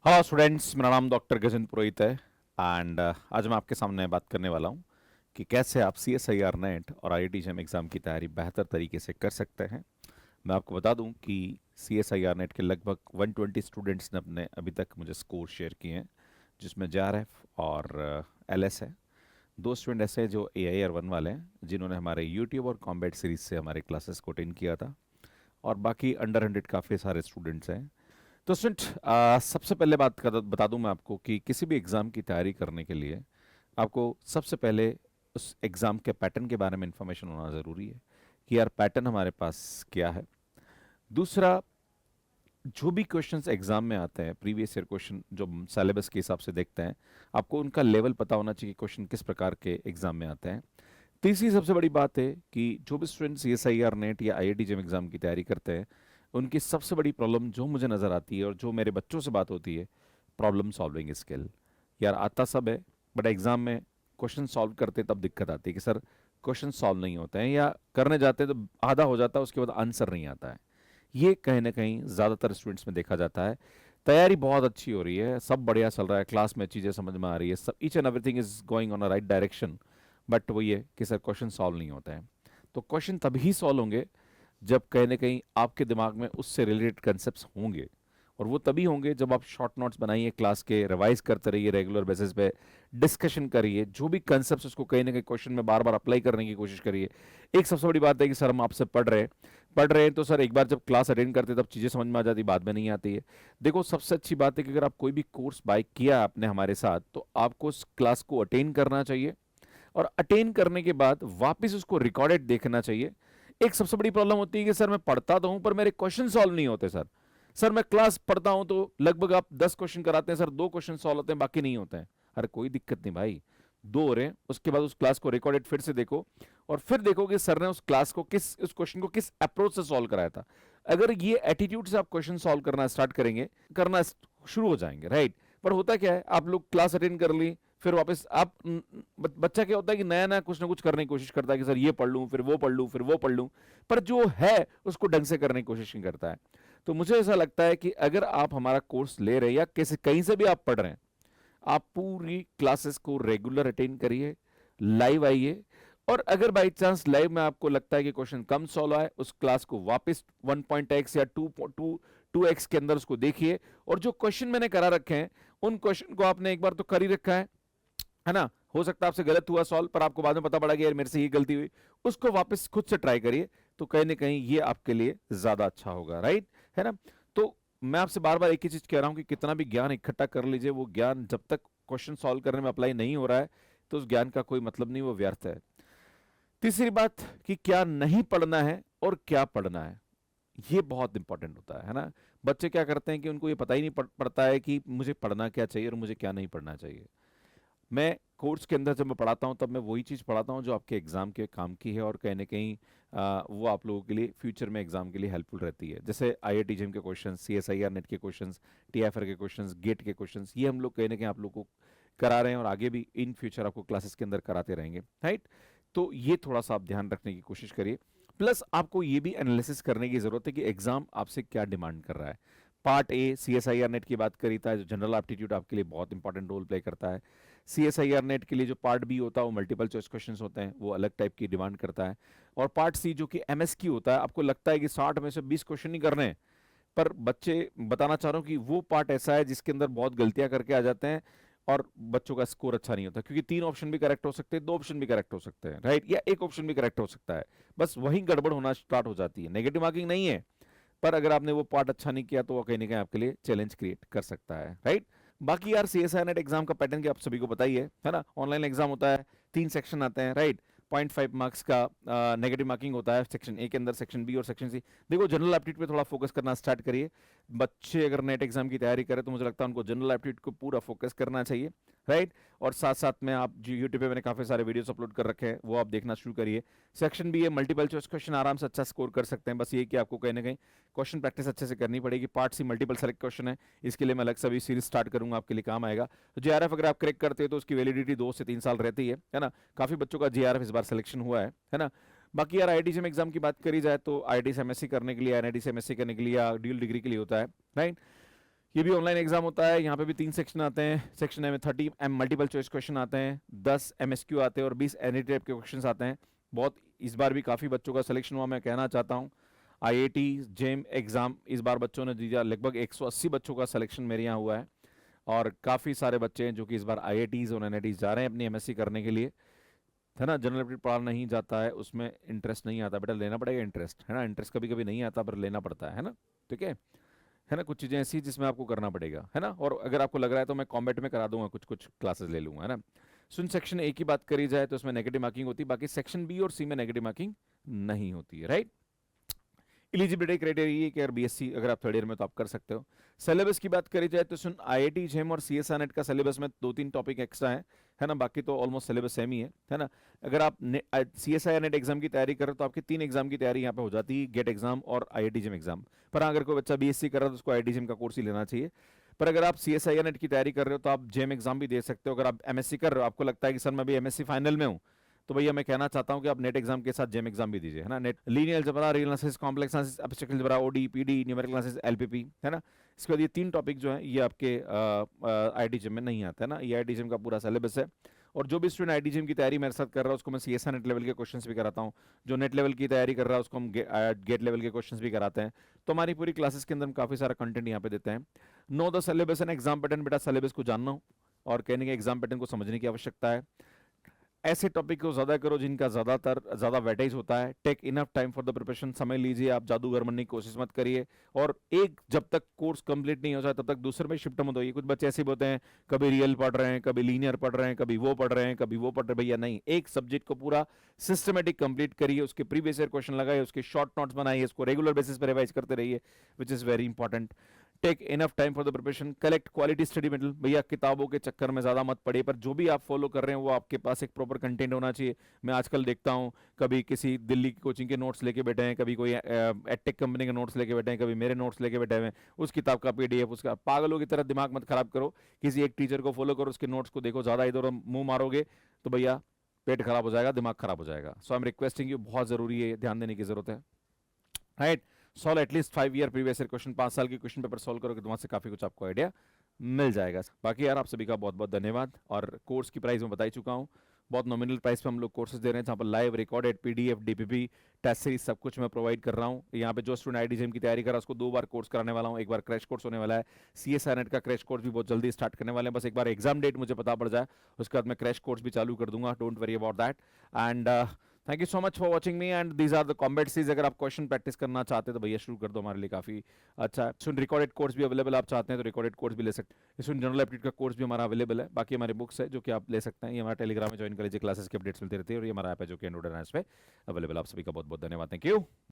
Hello students, मेरा नाम doctor Gajendra पुरोहित है। एंड आज मैं आपके सामने बात करने वाला हूँ कि कैसे आप C S I R NET और I I T JAM exam की तैयारी बेहतर तरीके से कर सकते हैं। मैं आपको बता दूं कि C S I R NET के लगभग 120 स्टूडेंट्स ने अपने अभी तक मुझे स्कोर शेयर किए हैं, जिसमें जे आर एफ और एल एस है। दो स्टूडेंट ऐसे हैं जो ए आई आर वन वाले हैं, जिन्होंने हमारे यूट्यूब और कॉम्बैट सीरीज से हमारे क्लासेस को अटेंड किया था। और बाकी अंडर 100 काफ़ी सारे स्टूडेंट्स हैं। तो स्टूडेंट, सबसे पहले बता दूं मैं आपको कि किसी भी एग्ज़ाम की तैयारी करने के लिए आपको सबसे पहले उस एग्ज़ाम के पैटर्न के बारे में इंफॉर्मेशन होना ज़रूरी है कि यार पैटर्न हमारे पास क्या है। दूसरा, जो भी क्वेश्चंस एग्जाम में आते हैं, प्रीवियस ईयर क्वेश्चन जो सिलेबस के हिसाब से देखते हैं, आपको उनका लेवल पता होना चाहिए, क्वेश्चन किस प्रकार के एग्जाम में आते हैं। तीसरी सबसे बड़ी बात है कि जो भी students C S I R NET या I I T JAM exam की तैयारी करते हैं, उनकी सबसे बड़ी प्रॉब्लम जो मुझे नज़र आती है और जो मेरे बच्चों से बात होती है, प्रॉब्लम सॉल्विंग स्किल। यार आता सब है, बट एग्जाम में क्वेश्चन सॉल्व करते तब दिक्कत आती है कि सर क्वेश्चन सॉल्व नहीं होते हैं, या करने जाते हैं तो आधा हो जाता है, उसके बाद आंसर नहीं आता है। ये कहीं ना कहीं ज़्यादातर स्टूडेंट्स में देखा जाता है। तैयारी बहुत अच्छी हो रही है, सब बढ़िया चल रहा है, क्लास में चीज़ें समझ में आ रही है, सब each and everything is going on a right direction, but वो ये कि सर क्वेश्चन सॉल्व नहीं होते हैं। तो क्वेश्चन तभी सॉल्व होंगे जब कहीं ना कहीं आपके दिमाग में उससे रिलेटेड कंसेप्ट होंगे, और वो तभी होंगे जब आप शॉर्ट नोट्स बनाइए, क्लास के रिवाइज करते रहिए, रेगुलर बेसिस पे डिस्कशन करिए, जो भी कंसेप्ट उसको कहीं ना कहीं क्वेश्चन में बार बार अप्लाई करने की कोशिश करिए। एक सबसे बड़ी बात है कि सर हम आपसे पढ़ रहे हैं तो सर एक बार जब क्लास अटेंड करते हैं तब चीज़ें समझ में आ जाती, बाद में नहीं आती है। देखो, सबसे अच्छी बात है कि अगर आप कोई भी कोर्स बाय किया आपने हमारे साथ, तो आपको उस क्लास को अटेंड करना चाहिए, और अटेंड करने के बाद वापस उसको रिकॉर्डेड देखना चाहिए। एक सबसे बड़ी प्रॉब्लम होती है कि सर मैं पढ़ता तो हूं पर मेरे क्वेश्चन सॉल्व नहीं होते सर। सर मैं क्लास पढ़ता हूं तो लगभग आप 10 क्वेश्चन कराते हैं सर, 2 क्वेश्चन सॉल्व होते हैं, बाकी नहीं होते हैं। अरे कोई दिक्कत नहीं भाई, दो हो रहे हैं, उसके बाद उस क्लास को रिकॉर्डेड फिर से देखो, और फिर देखो कि सर ने उस क्वेश्चन को किस अप्रोच से सॉल्व कराया था। अगर ये एटीट्यूड से आप क्वेश्चन सॉल्व करना स्टार्ट करेंगे, करना शुरू हो जाएंगे, राइट। पर होता क्या है, आप लोग क्लास अटेंड कर ली, फिर वापस आप बच्चा क्या होता है कि नया नया कुछ ना कुछ करने की कोशिश करता है कि सर ये पढ़ लूं, फिर वो पढ़ लूं, फिर वो पढ़ लूं, पर जो है उसको ढंग से करने की कोशिश नहीं करता है। तो मुझे ऐसा लगता है कि अगर आप हमारा कोर्स ले रहे हैं या किसी कहीं से भी आप पढ़ रहे हैं, आप पूरी क्लासेस को रेगुलर अटेंड करिए, लाइव आइए, और अगर बाई चांस लाइव में आपको लगता है कि क्वेश्चन कम सॉल्व है, उस क्लास को वापस 1.x या 2x के अंदर उसको देखिए, और जो क्वेश्चन मैंने करा रखे हैं उन क्वेश्चन को आपने एक बार तो कर ही रखा है ना। हो सकता है आपसे गलत हुआ सॉल्व, पर आपको बाद में पता पड़ा कि यार मेरे से ये गलती हुई, उसको वापस खुद से ट्राई करिए, तो कहीं ना कहीं ये आपके लिए ज्यादा अच्छा होगा, राइट, है ना। तो मैं आपसे बार बार एक ही चीज कह रहा हूं कि कितना भी ज्ञान इकट्ठा कर लीजिए, वो ज्ञान जब तक क्वेश्चन सॉल्व करने में अप्लाई नहीं हो रहा है, तो उस ज्ञान का कोई मतलब नहीं, वो व्यर्थ है। तीसरी बात कि क्या नहीं पढ़ना है और क्या पढ़ना है, ये बहुत इंपॉर्टेंट होता है ना। बच्चे क्या करते हैं कि उनको ये पता ही नहीं पड़ता है कि मुझे पढ़ना क्या चाहिए और मुझे क्या नहीं पढ़ना चाहिए। मैं कोर्स के अंदर जब मैं पढ़ाता हूँ तब मैं वही चीज़ पढ़ाता हूँ जो आपके एग्जाम के काम की है, और कहीं ना कहीं वो आप लोगों के लिए फ्यूचर में एग्जाम के लिए हेल्पफुल रहती है। जैसे आई आई टी जेम के question, C S I R NET के क्वेश्चन, टी एफ आर के क्वेश्चन, गेट के क्वेश्चन, ये हम लोग कहीं ना कहीं आप लोग को करा रहे हैं, और आगे भी इन फ्यूचर आपको क्लासेस के अंदर कराते रहेंगे, राइट। तो ये थोड़ा सा आप ध्यान रखने की कोशिश करिए। प्लस आपको ये भी एनालिसिस करने की जरूरत है कि एग्जाम आपसे क्या डिमांड कर रहा है। Part A C S I R NET की बात करी था, जो जनरल एप्टीट्यूड आपके लिए बहुत इंपॉर्टेंट रोल प्ले करता है। C S I R NET के लिए जो पार्ट बी होता है वो मल्टीपल चॉइस क्वेश्चंस होते हैं, वो अलग टाइप की डिमांड करता है। और पार्ट सी जो कि एम एस क्यू होता है, आपको लगता है कि 60 में से 20 क्वेश्चन ही करने हैं, पर बच्चे, बताना चाह रहा हूँ कि वो पार्ट ऐसा है जिसके अंदर बहुत गलतियां करके आ जाते हैं, और बच्चों का स्कोर अच्छा नहीं होता, क्योंकि 3 ऑप्शन भी करेक्ट हो सकते हैं, 2 ऑप्शन भी करेक्ट हो सकते हैं, राइट, या 1 ऑप्शन भी करेक्ट हो सकता है। बस वही गड़बड़ होना स्टार्ट हो जाती है। नेगेटिव मार्किंग नहीं है, पर अगर आपने वो पार्ट अच्छा नहीं किया तो वो कहीं ना कहीं आपके लिए चैलेंज क्रिएट कर सकता है, राइट। बाकी यार C S I NET exam का पैटर्न की आप सभी को पता ही है ना। ऑनलाइन एग्जाम होता है, 3 सेक्शन आते हैं, राइट। 0.5 मार्क्स का नेगेटिव मार्किंग होता है सेक्शन ए के अंदर, सेक्शन बी और सेक्शन सी। देखो, जनरल एप्टीट्यूड पे थोड़ा फोकस करना स्टार्ट करिए। बच्चे अगर नेट एग्जाम की तैयारी करें तो मुझे लगता है उनको जनरल एप्टीट्यूड को पूरा फोकस करना चाहिए, राइट। और साथ साथ में आप जो यूट्यूब पे मैंने काफी सारे वीडियोस अपलोड कर रखे हैं, वो आप देखना शुरू करिए। सेक्शन बी है, मल्टीपल चॉइस क्वेश्चन आराम से अच्छा स्कोर कर सकते हैं, बस ये कि आपको कहीं ना कहीं क्वेश्चन प्रैक्टिस अच्छे से करनी पड़ेगी। Part C multiple select question है, इसके लिए मैं अलग से अभी सीरीज स्टार्ट करूंगा, आपके लिए काम आएगा। तो जेआरएफ अगर आप क्रैक करते हो तो उसकी वैलिडिटी 2 से 3 साल रहती है ना। काफी बच्चों का जेआरएफ इस बार सिलेक्शन हुआ है ना। बाकी यार आईआईटी जेम एग्जाम की बात करी जाए तो आईआईटी से एमएससी करने के लिए, एनआईटी से एमएससी करने के लिए, या ड्यूल डिग्री के लिए होता है, राइट। ये भी ऑनलाइन एग्जाम होता है। यहाँ पे भी 3 सेक्शन आते हैं। सेक्शन ए में 30 मल्टीपल चॉइस क्वेश्चन आते हैं, 10 एमएसक्यू आते हैं और 20 एनी टाइप के क्वेश्चन आते हैं। बहुत इस बार भी काफ़ी बच्चों का सिलेक्शन हुआ, मैं कहना चाहता हूँ। आईआईटी जेम एग्जाम इस बार बच्चों ने दिया, लगभग 180 बच्चों का सिलेक्शन मेरे यहाँ हुआ है। और काफ़ी सारे बच्चे हैं जो कि इस बार आईआईटीज और एनआईटीज जा रहे हैं अपनी एमएससी करने के लिए, है ना। जनरल एप्टीट्यूड पढ़ा नहीं जाता है, उसमें इंटरेस्ट नहीं आता, बेटा लेना पड़ेगा इंटरेस्ट, है ना। इंटरेस्ट कभी कभी नहीं आता पर लेना पड़ता है ना। ठीक है ना। कुछ चीज़ें ऐसी जिसमें आपको करना पड़ेगा, है ना। और अगर आपको लग रहा है तो मैं कॉम्बैट में करा दूंगा, कुछ कुछ क्लासेस ले लूंगा, है ना। सुन सेक्शन ए की बात करी जाए तो उसमें नेगेटिव मार्किंग होती है, बाकी सेक्शन बी और सी में नेगेटिव मार्किंग नहीं होती है, राइट। एलिजिबिलिटी क्राइटेरिया ये कि अगर बीएससी अगर आप थर्ड ईयर में तो आप कर सकते हो। सिलेबस की बात करी जाए तो सुन आईआईटी जेम और सीएसआई नेट का सिलेबस में 2-3 टॉपिक एक्स्ट्रा है ना। बाकी तो ऑलमोस्ट सिलेबस सेम ही है ना। अगर आप सीएसआई नेट एग्जाम की तैयारी कर रहे हो तो आपकी 3 एग्जाम की तैयारी यहाँ पे हो जाती है, गेट एग्जाम और आईआईटी जेम एग्जाम। पर हाँ, अगर कोई बच्चा बीएससी कर रहा है तो उसको आईआईटी जेम का कोर्स ही लेना चाहिए। पर अगर आप सीएसआई नेट की तैयारी कर रहे हो तो आप जेम एग्जाम भी दे सकते हो। अगर आप एमएससी कर रहे हो, आपको लगता है कि सर मैं भी एमएससी फाइनल में हूँ, तो भैया मैं कहना चाहता हूं कि आप नेट एग्जाम के साथ जेम एग्जाम भी दीजिए, है ना। NET linear algebra, real analysis, complex analysis, abstract algebra, OD, PD, numerical analysis, LPP, है ना। इसके बाद ये 3 टॉपिक जो हैं ये आपके आईआईटी जेम में नहीं आता है ना। ये आईआईटी जेम का पूरा सिलेबस है। और जो भी स्टूडेंट आईआईटी जेम की तैयारी मेरे साथ कर रहा है उसको मैं सीएसआई नेट लेवल के क्वेश्चंस भी कराता हूँ। जो नेट लेवल की तैयारी कर रहा है उसको हम गेट लेवल के क्वेश्चंस भी कराते हैं। तो हमारी पूरी क्लासेस के अंदर हम काफी सारा कंटेंट यहाँ पे देते हैं। Know the syllabus and exam pattern, बेटा सिलेबस को जानना हो और कहने के एग्जाम पैटर्न को समझने की आवश्यकता है। ऐसे टॉपिक को ज्यादा करो जिनका ज्यादा वेटेज होता है। Take enough time for the preparation, समय लीजिए, आप जादूगर बनने की कोशिश मत करिए। और एक जब तक कोर्स कंप्लीट नहीं हो जाए तब तक दूसरे में शिफ्ट मत होइए। कुछ बच्चे ऐसे बोलते हैं कभी रियल पढ़ रहे हैं, कभी लीनियर पढ़ रहे हैं, कभी वो पढ़ रहे हैं, कभी वो पढ़ रहे हैं। भैया नहीं, एक सब्जेक्ट को पूरा सिस्टमेटिक कंप्लीट करिए, उसके प्रीवियस ईयर क्वेश्चन लगाइए, उसके शॉर्ट नोट्स बनाइए, उसको रेगुलर बेसिस पर रिवाइज करते रहिए, which is very important. Take enough time for the preparation, collect quality study material. भैया किताबों के चक्कर में ज्यादा मत पड़िए, पर जो भी आप फॉलो कर रहे हैं वो आपके पास एक प्रॉपर कंटेंट होना चाहिए। मैं आजकल देखता हूँ कभी किसी दिल्ली की कोचिंग के नोट्स लेके बैठे हैं, कभी कोई एडटेक कंपनी के नोट्स लेके बैठे हैं, कभी मेरे नोट्स लेके बैठे हुए हैं, उस किताब का पीडीएफ, उसका पागलों की तरह दिमाग मत खराब करो। किसी एक टीचर को फॉलो करो, उसके नोट्स को देखो, ज्यादा इधर मुंह मारोगे तो भैया पेट खराब हो जाएगा, दिमाग खराब हो जाएगा। सो आई एम रिक्वेस्टिंग यू, बहुत जरूरी है, ध्यान देने की जरूरत है, right. Solve at least 5 year previous year question, 5 साल के क्वेश्चन पेपर सॉल्व करोगे तो वहां से काफी कुछ आपको आइडिया मिल जाएगा। बाकी यार आप सभी का बहुत बहुत धन्यवाद। और कोर्स की प्राइस मैं बता ही चुका हूँ, बहुत नॉमिनल प्राइस पे हम लोग कोर्सेज दे रहे हैं, जहाँ पर live recorded PDF, DPP, test series सब कुछ मैं प्रोवाइड कर रहा हूँ। यहाँ पे जो स्टूडेंट आईआईटी जेईई की तैयारी कर रहा है उसको 2 बार कोर्स कराने वाला हूँ। एक बार क्रैश कोर्स होने वाला है, सीएसआई नेट का क्रैश कोर्स भी बहुत जल्दी स्टार्ट करने वाले हैं। बस एक बार एग्जाम डेट मुझे पता पड़ जाए, उसके बाद मैं क्रैश कोर्स भी चालू कर दूंगा, don't worry about that. And thank you so much for watching me and these are the combat series. अगर आप क्वेश्चन प्रैक्टिस करना चाहते हैं तो भैया शुरू कर दो, हमारे लिए काफी अच्छा है। सुन रिकॉर्डेड कोर्स भी अवेलेबल, आप चाहते हैं तो रिकॉर्डेड कोर्स भी ले सकते हैं। सुन जनरल एप्टीट्यूड का कोर्स भी हमारा अवेलेबल है। बाकी हमारी बुक्स है जो कि आप ले सकते हैं। ये हमारा टेलीग्राम में ज्वाइन कर लीजिए, क्लासेस की अपडेट्स मिलती रहती है। और ये हमारा ऐप है जो कि एंड्रॉइड एंड आईओएस पे अवेलेबल। आप सभी का बहुत बहुत धन्यवाद, थैंक यू।